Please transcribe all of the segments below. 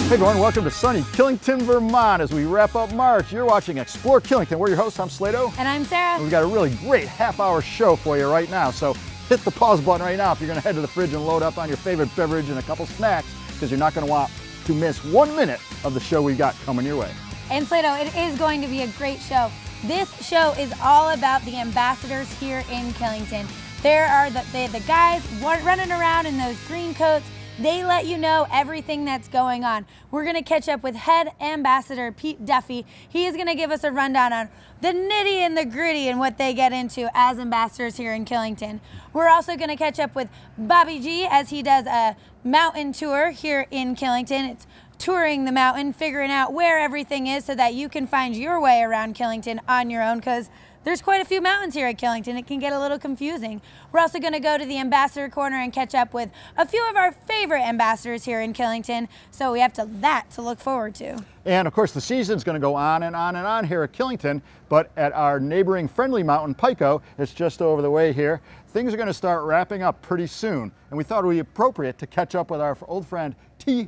Hey everyone, welcome to sunny Killington, Vermont. As we wrap up March, you're watching Explore Killington. We're your hosts, I'm Slato. And I'm Sarah. And we've got a really great half-hour show for you right now. So hit the pause button right now if you're gonna head to the fridge and load up on your favorite beverage and a couple snacks, because you're not gonna want to miss 1 minute of the show we've got coming your way. And Slato, it is going to be a great show. This show is all about the ambassadors here in Killington. There are the guys running around in those green coats. They let you know everything that's going on. We're gonna catch up with head ambassador Pete Duffy. He is gonna give us a rundown on the nitty and the gritty and what they get into as ambassadors here in Killington. We're also gonna catch up with Bobby G as he does a mountain tour here in Killington. It's touring the mountain, figuring out where everything is so that you can find your way around Killington on your own, because there's quite a few mountains here at Killington. It can get a little confusing. We're also going to go to the Ambassador Corner and catch up with a few of our favorite ambassadors here in Killington. So we have that to look forward to. And of course, the season's going to go on and on and on here at Killington, but at our neighboring friendly mountain, Pico, it's just over the way here, things are going to start wrapping up pretty soon. And we thought it would be appropriate to catch up with our old friend,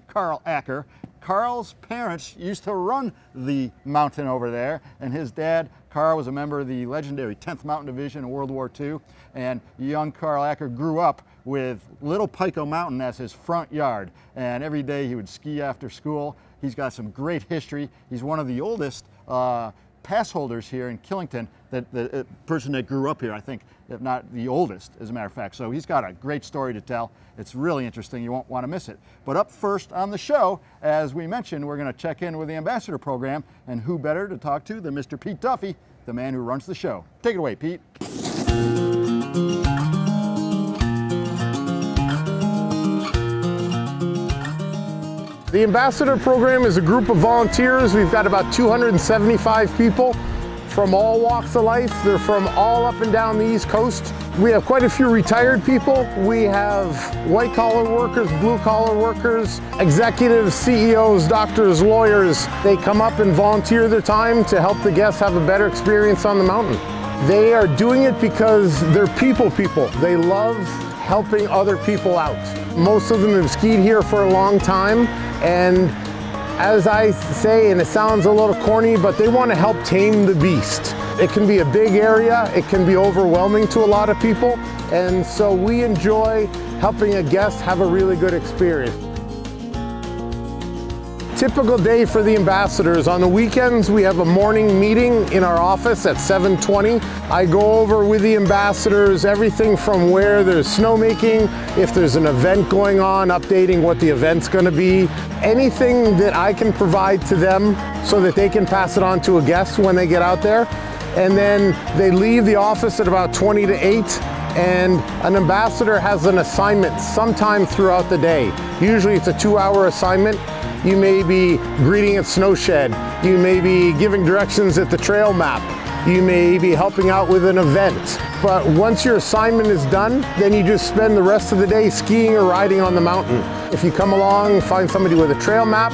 Karl Acker. Karl's parents used to run the mountain over there, and his dad, Karl, was a member of the legendary 10th Mountain Division in World War II, and young Karl Acker grew up with Little Pico Mountain as his front yard, and every day he would ski after school. He's got some great history. He's one of the oldest pass holders here in Killington, the person that grew up here, I think, if not the oldest, as a matter of fact. So he's got a great story to tell. It's really interesting. You won't want to miss it. But up first on the show, as we mentioned, we're going to check in with the Ambassador Program, and who better to talk to than Mr. Pete Duffy, the man who runs the show. Take it away, Pete. The Ambassador Program is a group of volunteers. We've got about 275 people from all walks of life. They're from all up and down the East Coast. We have quite a few retired people. We have white-collar workers, blue-collar workers, executives, CEOs, doctors, lawyers. They come up and volunteer their time to help the guests have a better experience on the mountain. They are doing it because they're people. They love helping other people out. Most of them have skied here for a long time, and as I say, and it sounds a little corny, but they want to help tame the beast. It can be a big area, it can be overwhelming to a lot of people, and so we enjoy helping a guest have a really good experience. Typical day for the ambassadors. On the weekends, we have a morning meeting in our office at 7:20. I go over with the ambassadors everything from where there's snowmaking, if there's an event going on, updating what the event's going to be, anything that I can provide to them so that they can pass it on to a guest when they get out there. And then they leave the office at about 20 to 8. And an ambassador has an assignment sometime throughout the day. Usually it's a 2-hour assignment. You may be greeting at snow shed. You may be giving directions at the trail map. You may be helping out with an event. But once your assignment is done, then you just spend the rest of the day skiing or riding on the mountain. If you come along, find somebody with a trail map,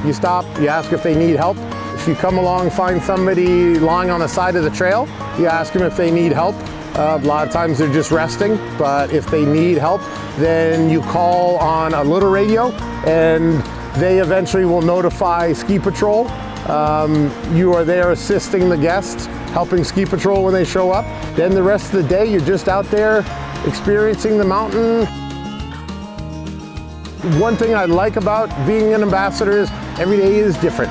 you stop, you ask if they need help. If you come along, find somebody lying on the side of the trail, you ask them if they need help. A lot of times they're just resting, but if they need help, then you call on a little radio and they eventually will notify ski patrol. You are there assisting the guests, helping ski patrol when they show up. Then the rest of the day, you're just out there experiencing the mountain. One thing I like about being an ambassador is every day is different.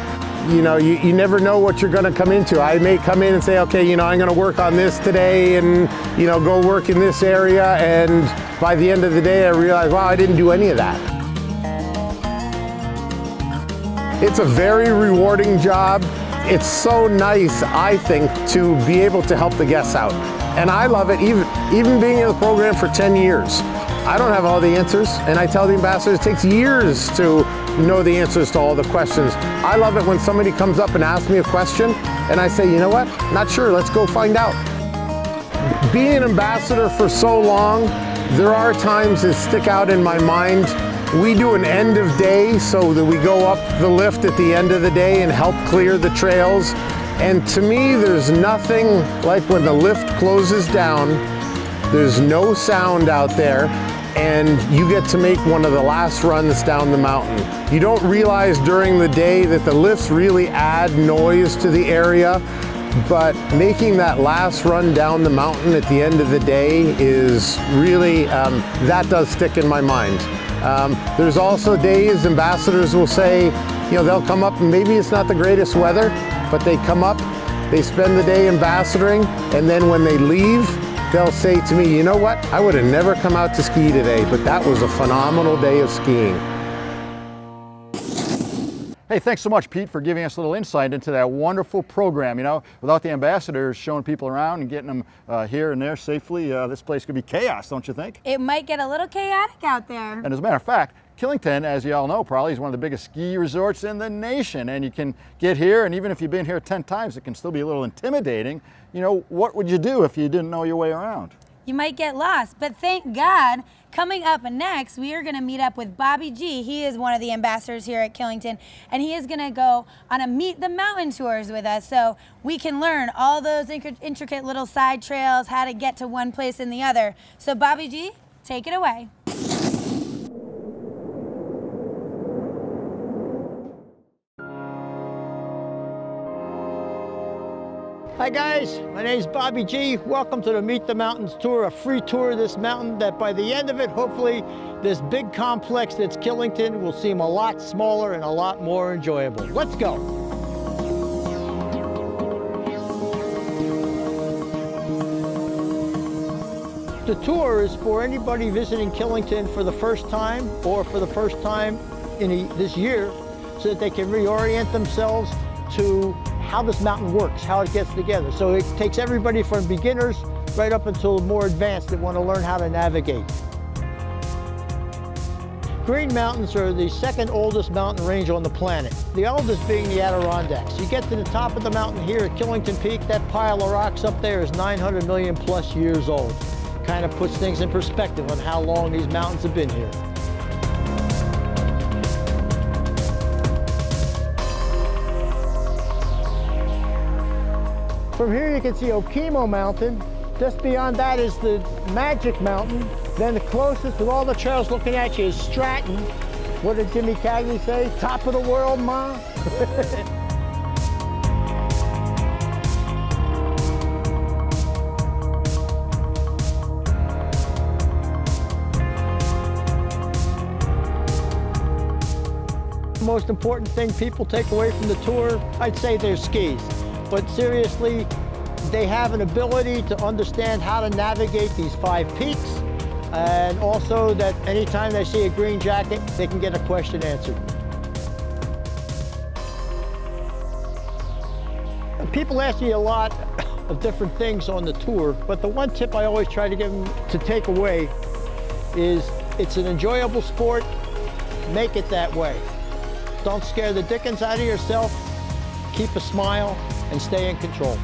You know, you never know what you're gonna come into. I may come in and say, okay, you know, I'm gonna work on this today and, you know, go work in this area. And by the end of the day, I realize, wow, I didn't do any of that. It's a very rewarding job. It's so nice, I think, to be able to help the guests out. And I love it, even being in the program for 10 years. I don't have all the answers, and I tell the ambassadors it takes years to know the answers to all the questions. I love it when somebody comes up and asks me a question, and I say, you know what, not sure, let's go find out. Being an ambassador for so long, there are times that stick out in my mind. We do an end of day so that we go up the lift at the end of the day and help clear the trails. And to me, there's nothing like when the lift closes down, there's no sound out there, and you get to make one of the last runs down the mountain. You don't realize during the day that the lifts really add noise to the area, but making that last run down the mountain at the end of the day is really, that does stick in my mind. There's also days ambassadors will say, you know, they'll come up and maybe it's not the greatest weather, but they come up, they spend the day ambassadoring, and then when they leave, they'll say to me, you know what, I would have never come out to ski today, but that was a phenomenal day of skiing. Hey, thanks so much, Pete, for giving us a little insight into that wonderful program. You know, without the ambassadors showing people around and getting them here and there safely, this place could be chaos, don't you think? It might get a little chaotic out there. And as a matter of fact, Killington, as you all know, probably is one of the biggest ski resorts in the nation. And you can get here, and even if you've been here 10 times, it can still be a little intimidating. You know, what would you do if you didn't know your way around? You might get lost, but thank God, coming up next, we are gonna meet up with Bobby G. He is one of the ambassadors here at Killington, and he is gonna go on a Meet the Mountain tours with us, so we can learn all those intricate little side trails, how to get to one place and the other. So Bobby G, take it away. Hi guys, my name is Bobby G. Welcome to the Meet the Mountains tour, a free tour of this mountain that by the end of it, hopefully, this big complex that's Killington will seem a lot smaller and a lot more enjoyable. Let's go. The tour is for anybody visiting Killington for the first time or for the first time in this year so that they can reorient themselves to how this mountain works, how it gets together. So it takes everybody from beginners right up until more advanced that want to learn how to navigate. Green Mountains are the second oldest mountain range on the planet, the oldest being the Adirondacks. You get to the top of the mountain here at Killington Peak, that pile of rocks up there is 900 million plus years old. Kind of puts things in perspective on how long these mountains have been here. From here you can see Okemo Mountain. Just beyond that is the Magic Mountain. Then the closest with all the trails looking at you is Stratton. What did Jimmy Cagney say? Top of the world, Ma? The most important thing people take away from the tour, I'd say their skis. But seriously, they have an ability to understand how to navigate these 5 peaks, and also that anytime they see a green jacket, they can get a question answered. People ask me a lot of different things on the tour, but the one tip I always try to give them to take away is it's an enjoyable sport, make it that way. Don't scare the dickens out of yourself, keep a smile, and stay in control.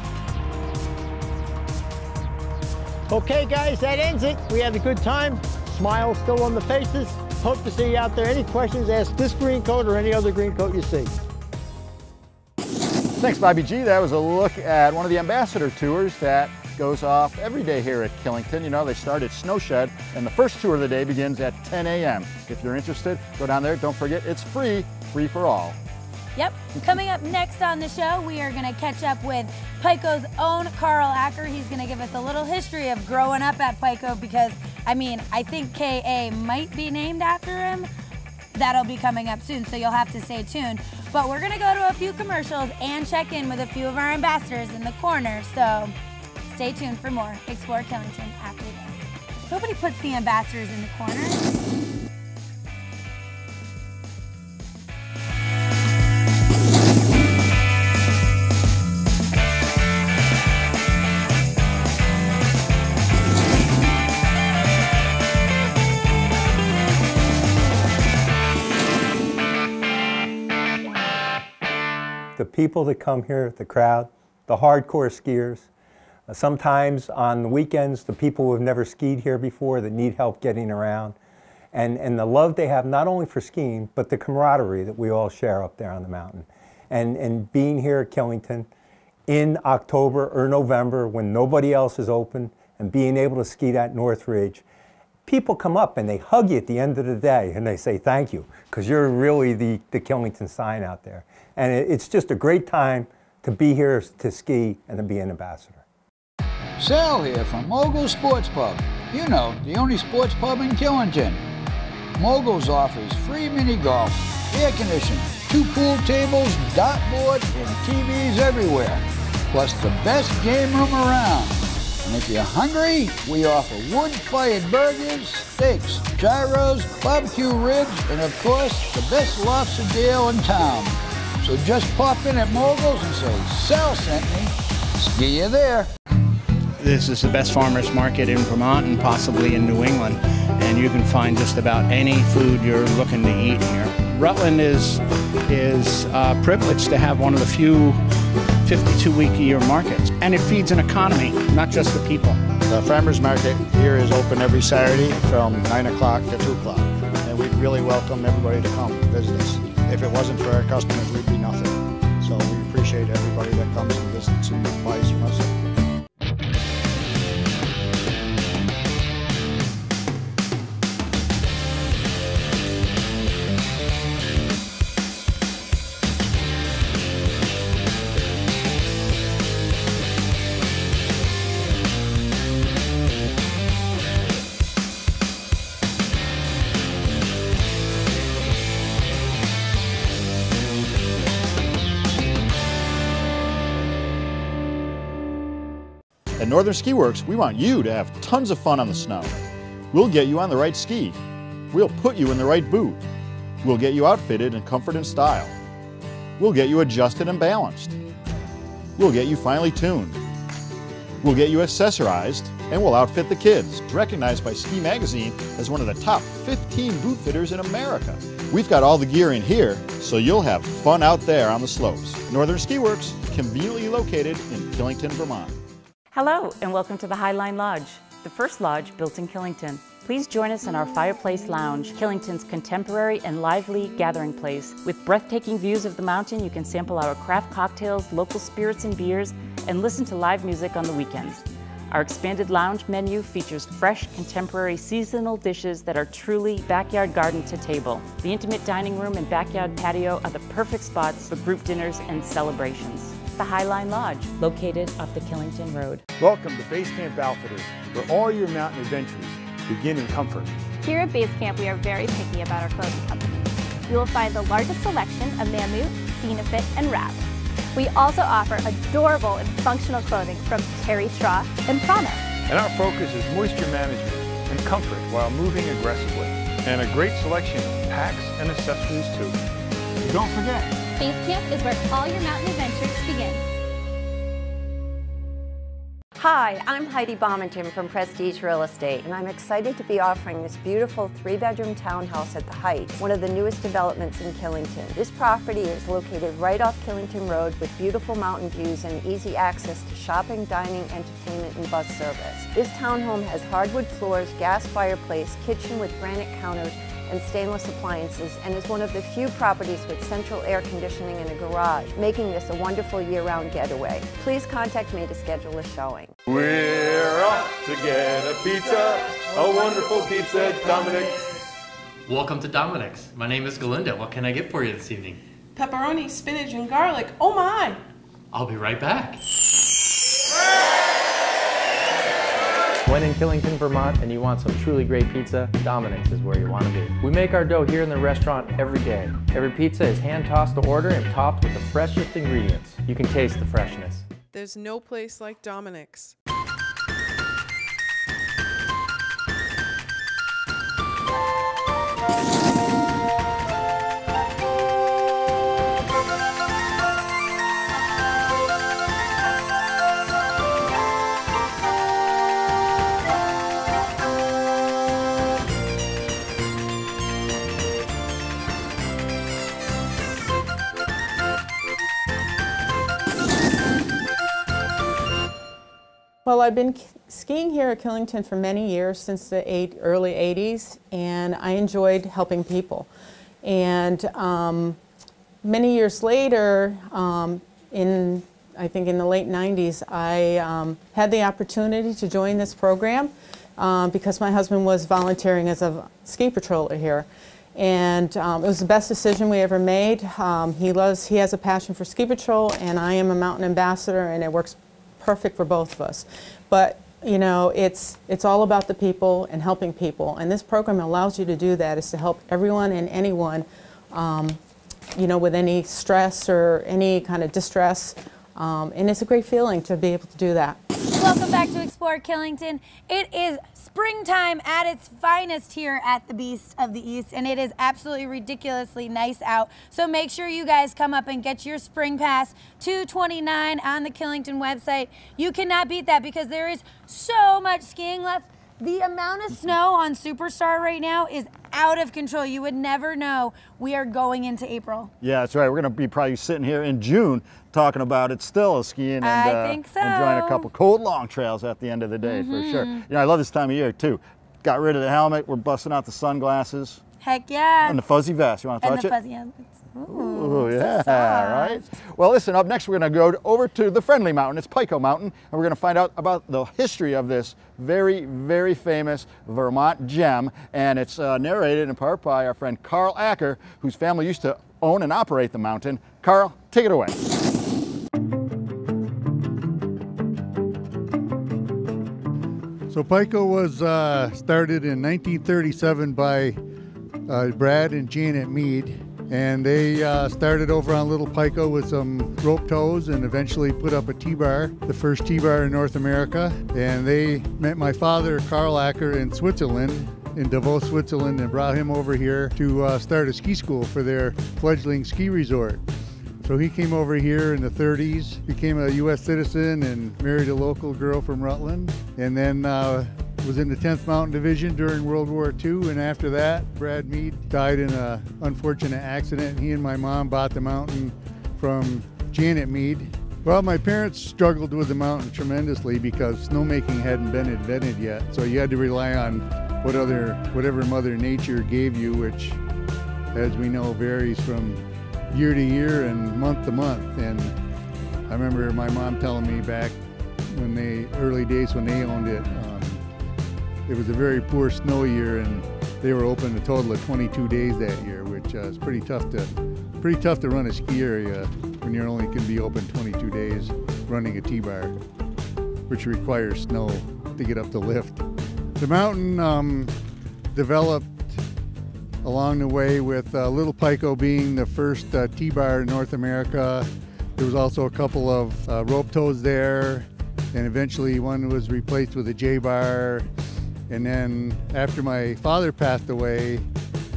Okay guys, that ends it. We had a good time. Smiles still on the faces. Hope to see you out there. Any questions, ask this green coat or any other green coat you see. Thanks, Bobby G. That was a look at one of the ambassador tours that goes off every day here at Killington. You know, they start at Snowshed, and the first tour of the day begins at 10 a.m. If you're interested, go down there. Don't forget, it's free for all. Yep. Coming up next on the show, we are going to catch up with Pico's own Karl Acker. He's going to give us a little history of growing up at Pico because, I mean, I think KA might be named after him. That'll be coming up soon, so you'll have to stay tuned. But we're going to go to a few commercials and check in with a few of our ambassadors in the corner. So stay tuned for more Explore Killington after this. Nobody puts the ambassadors in the corner. The people that come here, the crowd, the hardcore skiers. Sometimes on the weekends, the people who have never skied here before that need help getting around. And the love they have not only for skiing, but the camaraderie that we all share up there on the mountain. And being here at Killington in October or November when nobody else is open and being able to ski that North Ridge people come up and they hug you at the end of the day and they say thank you, because you're really the Killington sign out there. And it's just a great time to be here to ski and to be an ambassador. Sal here from Mogul's Sports Pub. You know, the only sports pub in Killington. Mogul's offers free mini golf, air conditioning, 2 pool tables, dartboard, and TVs everywhere. Plus the best game room around. And if you're hungry, we offer wood-fired burgers, steaks, gyros, barbecue ribs, and of course, the best lobster deal in town. So just pop in at Mogul's and say, Sal sent me. See you there. This is the best farmers market in Vermont and possibly in New England, and you can find just about any food you're looking to eat here. Rutland is privileged to have one of the few 52-week-a-year markets, and it feeds an economy, not just the people. The farmers market here is open every Saturday from 9 o'clock to 2 o'clock, and we really welcome everybody to come visit us. If it wasn't for our customers, we'd be nothing. So we appreciate everybody that comes and visits and buys from us. At Northern Ski Works, we want you to have tons of fun on the snow. We'll get you on the right ski. We'll put you in the right boot. We'll get you outfitted in comfort and style. We'll get you adjusted and balanced. We'll get you finely tuned. We'll get you accessorized, and we'll outfit the kids. Recognized by Ski Magazine as one of the top 15 boot fitters in America. We've got all the gear in here, so you'll have fun out there on the slopes. Northern Ski Works, conveniently located in Killington, Vermont. Hello and welcome to the Highline Lodge, the first lodge built in Killington. Please join us in our Fireplace Lounge, Killington's contemporary and lively gathering place. With breathtaking views of the mountain, you can sample our craft cocktails, local spirits and beers, and listen to live music on the weekends. Our expanded lounge menu features fresh, contemporary, seasonal dishes that are truly backyard garden to table. The intimate dining room and backyard patio are the perfect spots for group dinners and celebrations. The Highline Lodge, located off the Killington Road. Welcome to Base Camp Outfitters, where all your mountain adventures begin in comfort. Here at Base Camp, we are very picky about our clothing company. You will find the largest selection of Mammut, Benefit, and Wrap. We also offer adorable and functional clothing from Terry Straw and Prana. And our focus is moisture management and comfort while moving aggressively. And a great selection of packs and accessories too. And don't forget, Base Camp is where all your mountain adventures begin. Hi, I'm Heidi Baumington from Prestige Real Estate, and I'm excited to be offering this beautiful 3-bedroom townhouse at the Heights, one of the newest developments in Killington. This property is located right off Killington Road with beautiful mountain views and easy access to shopping, dining, entertainment, and bus service. This townhome has hardwood floors, gas fireplace, kitchen with granite counters, and stainless appliances, and is one of the few properties with central air conditioning and a garage, making this a wonderful year-round getaway. Please contact me to schedule a showing. we're off to get a pizza, a wonderful pizza at Dominic's. Welcome to Dominic's. My name is Galinda. What can I get for you this evening? Pepperoni, spinach, and garlic. Oh my! I'll be right back. When in Killington, Vermont, and you want some truly great pizza, Dominic's is where you want to be. We make our dough here in the restaurant every day. Every pizza is hand-tossed to order and topped with the freshest ingredients. You can taste the freshness. There's no place like Dominic's. Well, I've been skiing here at Killington for many years, since the early 80s, and I enjoyed helping people. And many years later, I think in the late 90s, I had the opportunity to join this program because my husband was volunteering as a ski patroller here. And it was the best decision we ever made. He has a passion for ski patrol, and I am a mountain ambassador, and it works perfect for both of us. But you know, it's all about the people and helping people, and this program allows you to do that, is to help everyone and anyone, you know, with any stress or any kind of distress, and it's a great feeling to be able to do that. Welcome back to Explore Killington. It is springtime at its finest here at the Beast of the East, and it is absolutely ridiculously nice out. So make sure you guys come up and get your spring pass, $229 on the Killington website. You cannot beat that because there is so much skiing left. The amount of snow on Superstar right now is out of control. You would never know we are going into April. Yeah, that's right. We're going to be probably sitting here in June talking about it still skiing and I think so. enjoying a couple cold long trails at the end of the day for sure. You know, I love this time of year too. Got rid of the helmet. We're busting out the sunglasses. Heck yeah. And the fuzzy vest. You want to touch it? And the fuzzy helmets. Ooh, yeah, so right? Well, listen, up next we're going to go over to the friendly mountain. It's Pico Mountain, and we're going to find out about the history of this very, very famous Vermont gem, and it's narrated in part by our friend Karl Acker, whose family used to own and operate the mountain. Karl, take it away. So Pico was started in 1937 by Brad and Janet Mead. And they started over on Little Pico with some rope tows and eventually put up a T-bar, the first T-bar in North America. And they met my father, Karl Acker, in Switzerland, in Davos, Switzerland, and brought him over here to start a ski school for their fledgling ski resort. So he came over here in the 30s, became a U.S. citizen and married a local girl from Rutland. And then was in the 10th Mountain Division during World War II, and after that, Brad Mead died in an unfortunate accident. He and my mom bought the mountain from Janet Mead. Well, my parents struggled with the mountain tremendously because snowmaking hadn't been invented yet, so you had to rely on whatever Mother Nature gave you, which, as we know, varies from year to year and month to month. And I remember my mom telling me back when early days when they owned it, it was a very poor snow year, and they were open a total of 22 days that year, which is pretty tough to run a ski area when you're only can be open 22 days running a T-bar, which requires snow to get up the lift. The mountain developed along the way with Little Pico being the first T-bar in North America. There was also a couple of rope tows there, and eventually one was replaced with a J-bar. And then after my father passed away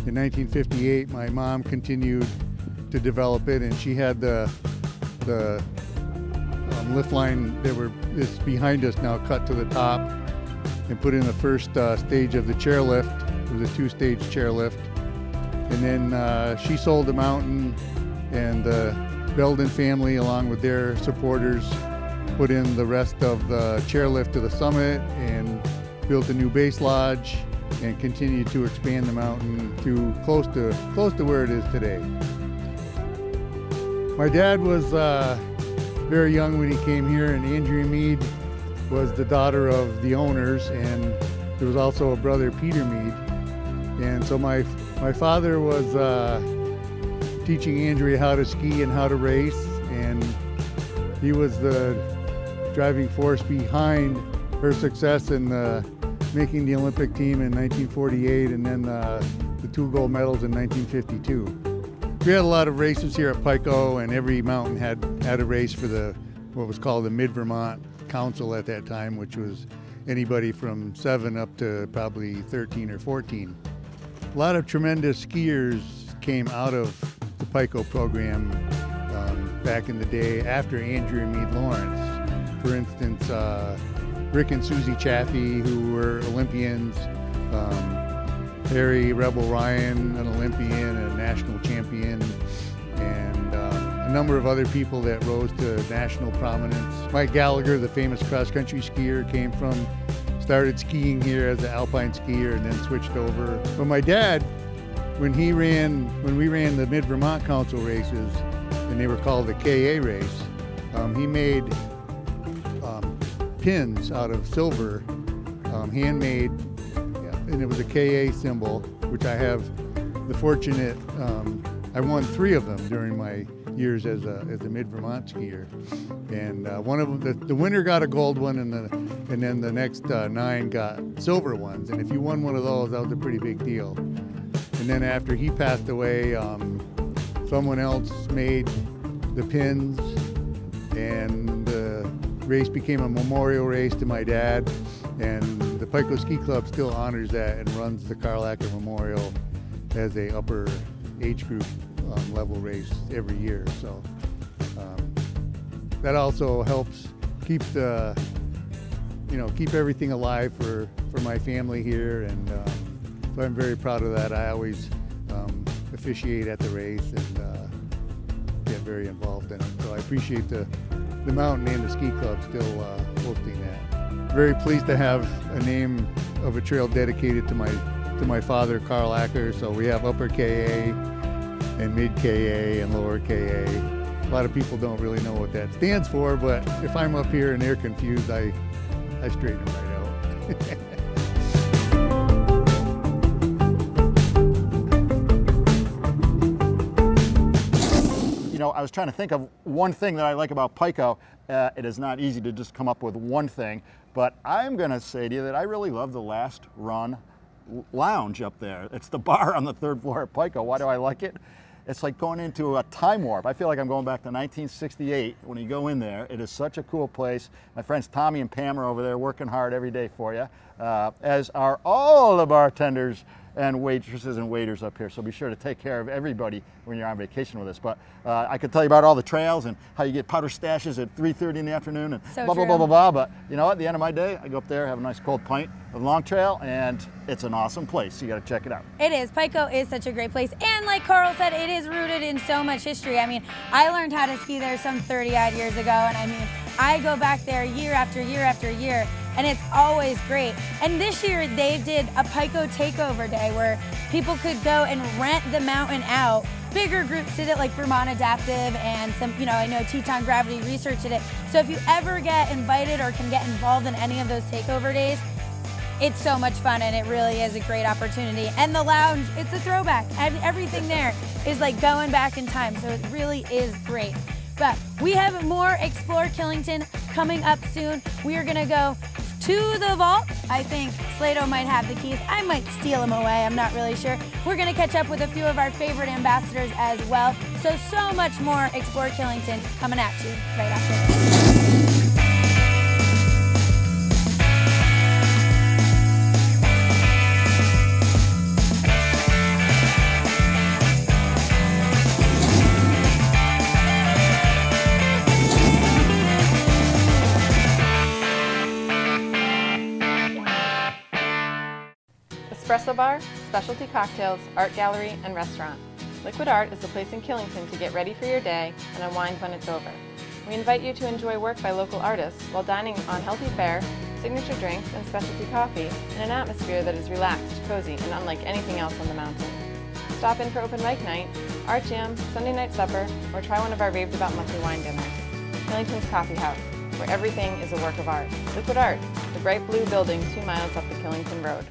in 1958, my mom continued to develop it, and she had the lift line that's behind us now cut to the top and put in the first stage of the chairlift. It was a two-stage chairlift. And then she sold the mountain, and the Belden family, along with their supporters, put in the rest of the chairlift to the summit and built a new base lodge and continued to expand the mountain to close to where it is today. My dad was very young when he came here, and Andrea Mead was the daughter of the owners, and there was also a brother, Peter Mead. And so my father was teaching Andrea how to ski and how to race, and he was the driving force behind her success in making the Olympic team in 1948, and then the 2 gold medals in 1952. We had a lot of races here at Pico, and every mountain had a race for what was called the Mid-Vermont Council at that time, which was anybody from 7 up to probably 13 or 14. A lot of tremendous skiers came out of the Pico program back in the day after Andrea Mead Lawrence. For instance, Rick and Susie Chaffee, who were Olympians, Harry Rebel Ryan, an Olympian, a national champion, and a number of other people that rose to national prominence. Mike Gallagher, the famous cross-country skier, started skiing here as an alpine skier and then switched over. But my dad, when we ran the Mid-Vermont Council races, and they were called the KA race, he made pins out of silver handmade, and it was a KA symbol, which I have the fortunate, I won 3 of them during my years as a mid-Vermont skier. And one of them, the winner got a gold one, and then the next 9 got silver ones. And if you won one of those, that was a pretty big deal. And then after he passed away, someone else made the pins, and the race became a memorial race to my dad. And the Pico Ski Club still honors that and runs the Karl Acker Memorial as a upper age group level race every year. So that also helps keep the, keep everything alive for my family here. And so I'm very proud of that. I always officiate at the race and get very involved in it. So I appreciate the mountain and the ski club still hosting that. Very pleased to have a name of a trail dedicated to my father, Karl Acker. So we have upper KA and mid KA and lower KA. A lot of people don't really know what that stands for, but if I'm up here and they're confused, I straighten them right out. I was trying to think of one thing that I like about Pico. It is not easy to just come up with one thing, but I'm going to say to you that I really love the Last Run lounge up there. It's the bar on the 3rd floor at Pico. Why do I like it? It's like going into a time warp. I feel like I'm going back to 1968 when you go in there. It is such a cool place. My friends Tommy and Pam are over there working hard every day for you, as are all the bartenders and waitresses and waiters up here. So be sure to take care of everybody when you're on vacation with us. But I could tell you about all the trails and how you get powder stashes at 3:30 in the afternoon and so blah, blah, blah, blah, blah. But you know what? At the end of my day, I go up there, have a nice cold pint of Long Trail, and it's an awesome place. You got to check it out. It is. Pico is such a great place. And like Karl said, it is rooted in so much history. I mean, I learned how to ski there some 30-odd years ago, and I mean, I go back there year after year after year, and it's always great. And this year they did a Pico takeover day where people could go and rent the mountain out. Bigger groups did it, like Vermont Adaptive and some, I know Teton Gravity Research did it. So if you ever get invited or can get involved in any of those takeover days, it's so much fun, and it really is a great opportunity. And the lounge, it's a throwback. Everything there is like going back in time, so it really is great. But we have more Explore Killington coming up soon. We are gonna go to the vault. I think Slato might have the keys. I might steal them away, I'm not really sure. We're gonna catch up with a few of our favorite ambassadors as well. So much more Explore Killington coming at you right after this. Espresso bar, specialty cocktails, art gallery, and restaurant. Liquid Art is the place in Killington to get ready for your day and unwind when it's over. We invite you to enjoy work by local artists while dining on healthy fare, signature drinks, and specialty coffee in an atmosphere that is relaxed, cozy, and unlike anything else on the mountain. Stop in for open mic night, art jam, Sunday night supper, or try one of our raved about monthly wine dinners. Killington's Coffee House, where everything is a work of art. Liquid Art, the bright blue building 2 miles up the Killington Road.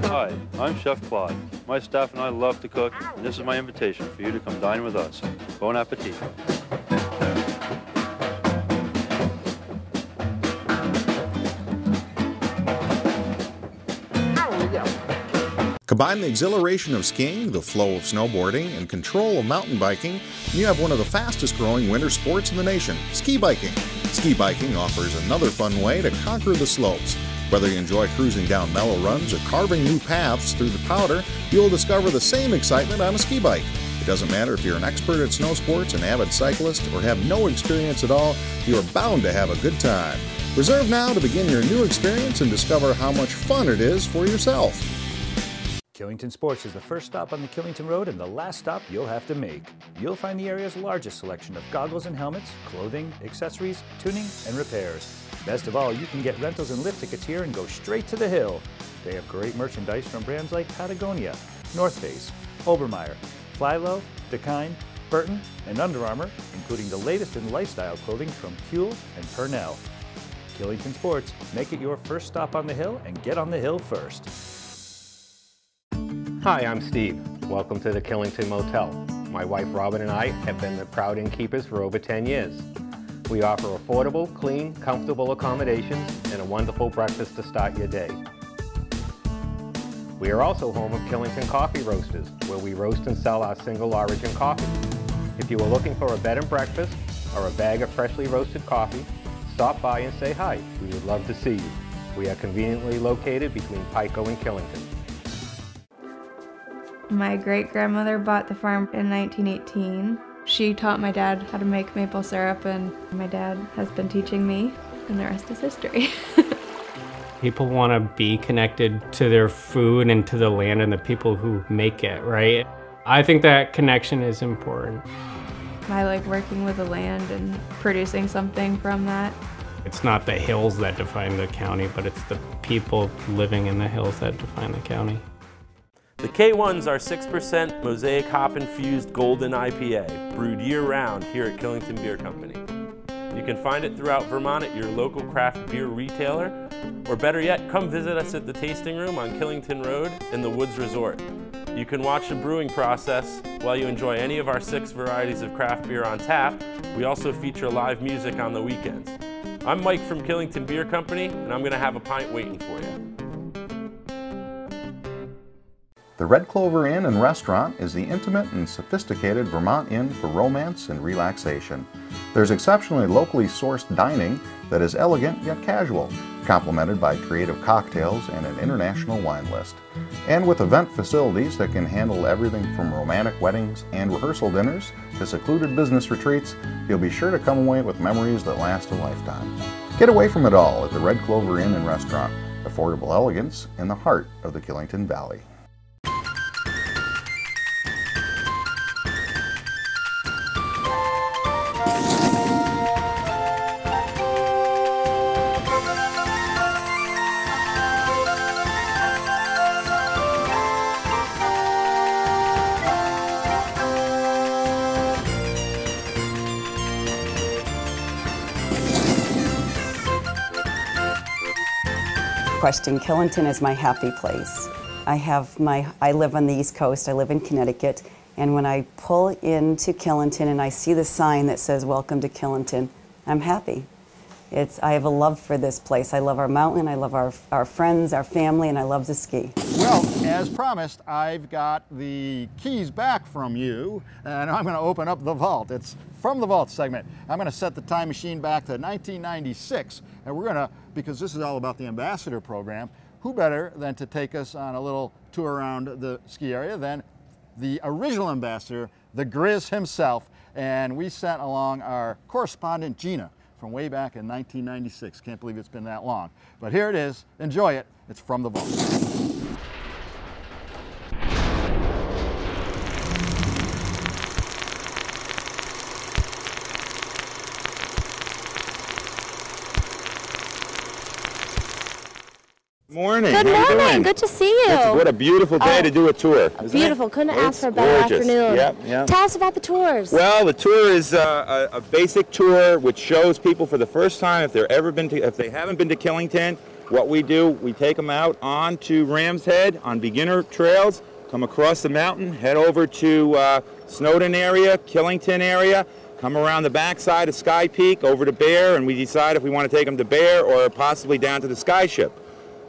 Hi, I'm Chef Claude. My staff and I love to cook, and this is my invitation for you to come dine with us. Bon appetit. Combine the exhilaration of skiing, the flow of snowboarding, and control of mountain biking, and you have one of the fastest growing winter sports in the nation, ski biking. Ski biking offers another fun way to conquer the slopes. Whether you enjoy cruising down mellow runs or carving new paths through the powder, you'll discover the same excitement on a ski bike. It doesn't matter if you're an expert at snow sports, an avid cyclist, or have no experience at all, you are bound to have a good time. Reserve now to begin your new experience and discover how much fun it is for yourself. Killington Sports is the first stop on the Killington Road and the last stop you'll have to make. You'll find the area's largest selection of goggles and helmets, clothing, accessories, tuning, and repairs. Best of all, you can get rentals and lift tickets here and go straight to the hill. They have great merchandise from brands like Patagonia, North Face, Obermeyer, Flylow, Dakine, Burton, and Under Armour, including the latest in lifestyle clothing from Kuhl and Purnell. Killington Sports, make it your first stop on the hill and get on the hill first. Hi, I'm Steve. Welcome to the Killington Motel. My wife Robin and I have been the proud innkeepers for over 10 years. We offer affordable, clean, comfortable accommodations and a wonderful breakfast to start your day. We are also home of Killington Coffee Roasters, where we roast and sell our single origin coffee. If you are looking for a bed and breakfast or a bag of freshly roasted coffee, stop by and say hi. We would love to see you. We are conveniently located between Pico and Killington. My great-grandmother bought the farm in 1918. She taught my dad how to make maple syrup, and my dad has been teaching me, and the rest is history. People want to be connected to their food and to the land and the people who make it, right? I think that connection is important. I like working with the land and producing something from that. It's not the hills that define the county, but it's the people living in the hills that define the county. The K1's our 6% Mosaic hop-infused golden IPA, brewed year-round here at Killington Beer Company. You can find it throughout Vermont at your local craft beer retailer, or better yet, come visit us at the Tasting Room on Killington Road in the Woods Resort. You can watch the brewing process while you enjoy any of our 6 varieties of craft beer on tap. We also feature live music on the weekends. I'm Mike from Killington Beer Company, and I'm going to have a pint waiting for you. The Red Clover Inn and Restaurant is the intimate and sophisticated Vermont inn for romance and relaxation. There's exceptionally locally sourced dining that is elegant yet casual, complemented by creative cocktails and an international wine list. And with event facilities that can handle everything from romantic weddings and rehearsal dinners to secluded business retreats, you'll be sure to come away with memories that last a lifetime. Get away from it all at the Red Clover Inn and Restaurant. Affordable elegance in the heart of the Killington Valley. Question. Killington is my happy place. I live on the East Coast, I live in Connecticut, and when I pull into Killington and I see the sign that says welcome to Killington, I'm happy. I have a love for this place. I love our mountain, I love our friends, our family, and I love to ski. Well, as promised, I've got the keys back from you, and I'm going to open up the vault. It's from the vault segment. I'm going to set the time machine back to 1996, and we're going to, because this is all about the Ambassador program, who better than to take us on a little tour around the ski area than the original ambassador, the Grizz himself, and we sent along our correspondent Gina from way back in 1996. Can't believe it's been that long. But here it is. Enjoy it. It's from the vault. Morning. Good morning. Good to see you. What a beautiful day to do a tour. Beautiful. Couldn't ask for a better afternoon. Yep. Tell us about the tours. Well, the tour is a basic tour which shows people for the first time if they haven't been to Killington, what we do, we take them out onto Ram's Head on beginner trails, come across the mountain, head over to Snowdon area, Killington area, come around the backside of Sky Peak over to Bear, and we decide if we want to take them to Bear or possibly down to the Sky Ship.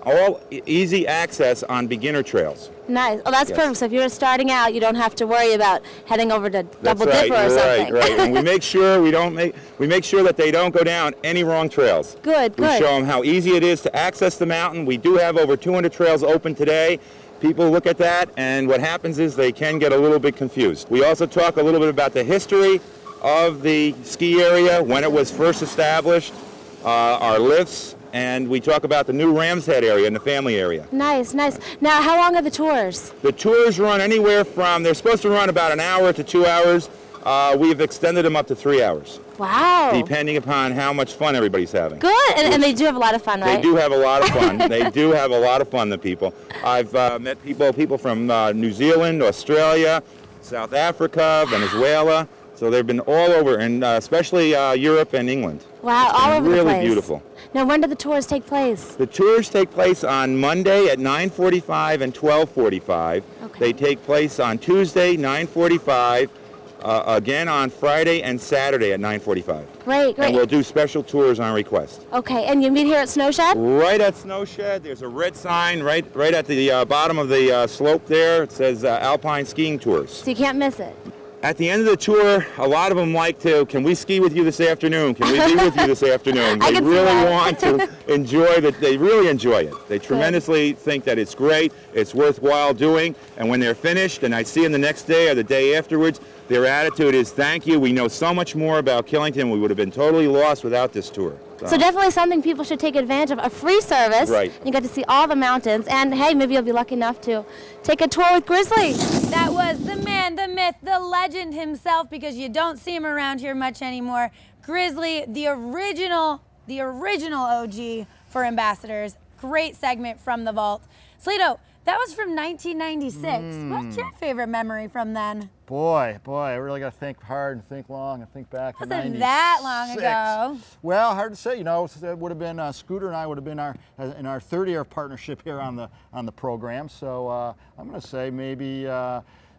All easy access on beginner trails. Nice. Oh, that's perfect. So if you're starting out, you don't have to worry about heading over to Double Dipper or something. Right. And we make sure that they don't go down any wrong trails. Good. We show them how easy it is to access the mountain. We do have over 200 trails open today. People look at that, and what happens is they can get a little bit confused. We also talk a little bit about the history of the ski area, when it was first established, our lifts, and we talk about the new Ram's Head area and the family area. Nice. Now, how long are the tours? The tours run anywhere from, they're supposed to run about an hour to 2 hours. We've extended them up to 3 hours. Wow. Depending upon how much fun everybody's having. Good, and they do have a lot of fun, right? They do have a lot of fun. They do have a lot of fun, the people. I've met people from New Zealand, Australia, South Africa, Venezuela. So they've been all over, and especially Europe and England. Wow, all over the place. Really beautiful. Now, when do the tours take place? The tours take place on Monday at 9:45 and 12:45. Okay. They take place on Tuesday, 9:45. Again on Friday and Saturday at 9:45. Great, great. And we'll do special tours on request. Okay, and you meet here at Snowshed? Right at Snowshed. There's a red sign right at the bottom of the slope there. It says Alpine Skiing Tours. So you can't miss it. At the end of the tour, a lot of them like to, can we ski with you this afternoon? Can we be with you this afternoon? They really want to enjoy that. They really enjoy it. They tremendously think that it's great, it's worthwhile doing, and when they're finished, and I see them the next day or the day afterwards, their attitude is, thank you, we know so much more about Killington, we would have been totally lost without this tour. So definitely something people should take advantage of, a free service. Right. You get to see all the mountains, and hey, maybe you'll be lucky enough to take a tour with Grizzly. That was the man, the myth, the legend himself, because you don't see him around here much anymore. Grizzly, the original OG for Ambassadors. Great segment from the vault. Slato, that was from 1996. What's your favorite memory from then? Boy, I really got to think hard and think long and think back to 96. Wasn't that long ago. Well, hard to say. You know, it would have been Scooter and I would have been in our third year of partnership here on the program. So I'm going to say maybe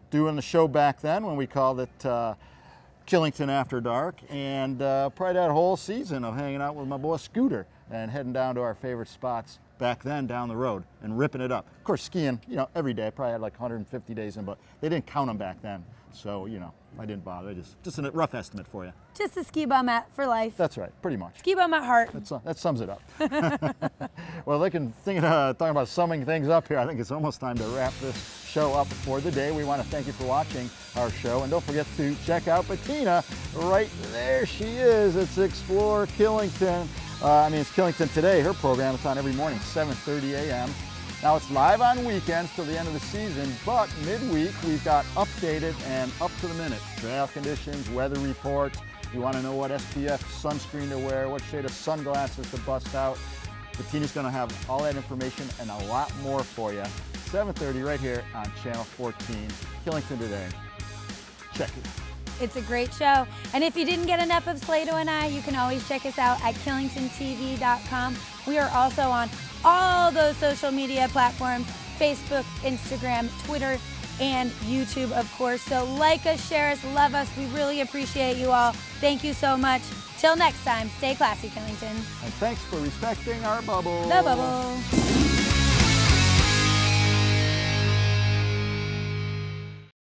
doing the show back then when we called it Killington After Dark, and probably that whole season of hanging out with my boy Scooter and heading down to our favorite spots back then down the road and ripping it up. Of course, skiing, you know, every day. I probably had like 150 days in, but they didn't count them back then. So, you know, I didn't bother. Just a rough estimate for you. Just a ski bum at for life. That's right, pretty much. Ski bum at heart. That sums it up. Well, talking about summing things up here, I think it's almost time to wrap this show up for the day. We want to thank you for watching our show, and don't forget to check out Bettina. Right there she is. It's Explore Killington. It's Killington Today. Her program is on every morning, 7:30 a.m. Now it's live on weekends till the end of the season, but midweek we've got updated and up-to-the-minute trail conditions, weather reports. You want to know what SPF sunscreen to wear, what shade of sunglasses to bust out. Bettina's going to have all that information and a lot more for you. 7:30 right here on Channel 14, Killington Today. Check it out. It's a great show. And if you didn't get enough of Slato and I, you can always check us out at KillingtonTV.com. We are also on all those social media platforms, Facebook, Instagram, Twitter, and YouTube, of course. So like us, share us, love us. We really appreciate you all. Thank you so much. Till next time, stay classy, Killington. And thanks for respecting our bubble. The bubble.